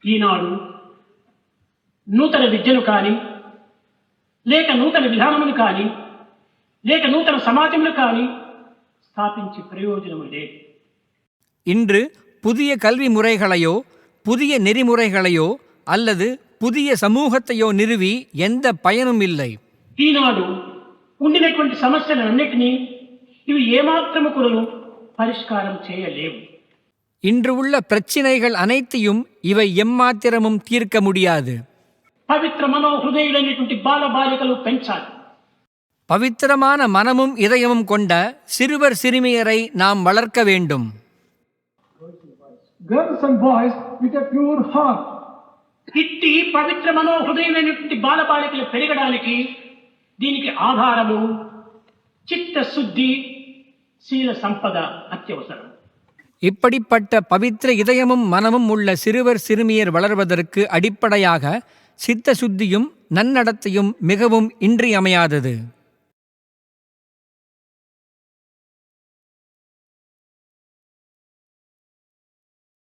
ఈనాడు నూతన విద్యను కానీ లేక నూతన విధానమును కానీ లేక నూతన సమాజమును కానీ స్థాపించి ప్రయోజనము లేదు. இன்று புதிய கல்வி முறைகளையோ புதிய நெறிமுறைகளையோ அல்லது புதிய சமூகத்தையோ நிறுவி எந்த பயனும் இல்லை. ఈనాడు ఉండినటువంటి సమస్యలన్నిటినీ ఇవి ఏమాత్రము కూడాను పరిష్కారం చేయలేవు. இன்று உள்ள பிரச்சினைகள் அனைத்தையும் இவை எம்மாத்திரமும் தீர்க்க முடியாது. పవిత్ర మనోహృదయులైనటువంటి బాలబాలికలు పెంచాలి. பவித்திரமான மனமும் இதயமும் கொண்ட சிறுவர் சிறுமியரை நாம் வளர்க்க வேண்டும். Girls and boys with a pure heart. ఇట్టి పవిత్ర మనోహృదయులైనటువంటి బాలబాలికలు పెరగడానికి దీనికి ఆధారము చిత్తశుద్ధి శీల సంపద అత్యవసరం. இப்படிப்பட்ட பவித்திர இதயமும் மனமும் உள்ள சிறுவர் சிறுமியர் வளர்வதற்கு அடிப்படையாக சித்த சுத்தியும் நன்னடத்தையும் மிகவும் இன்றியமையாதது.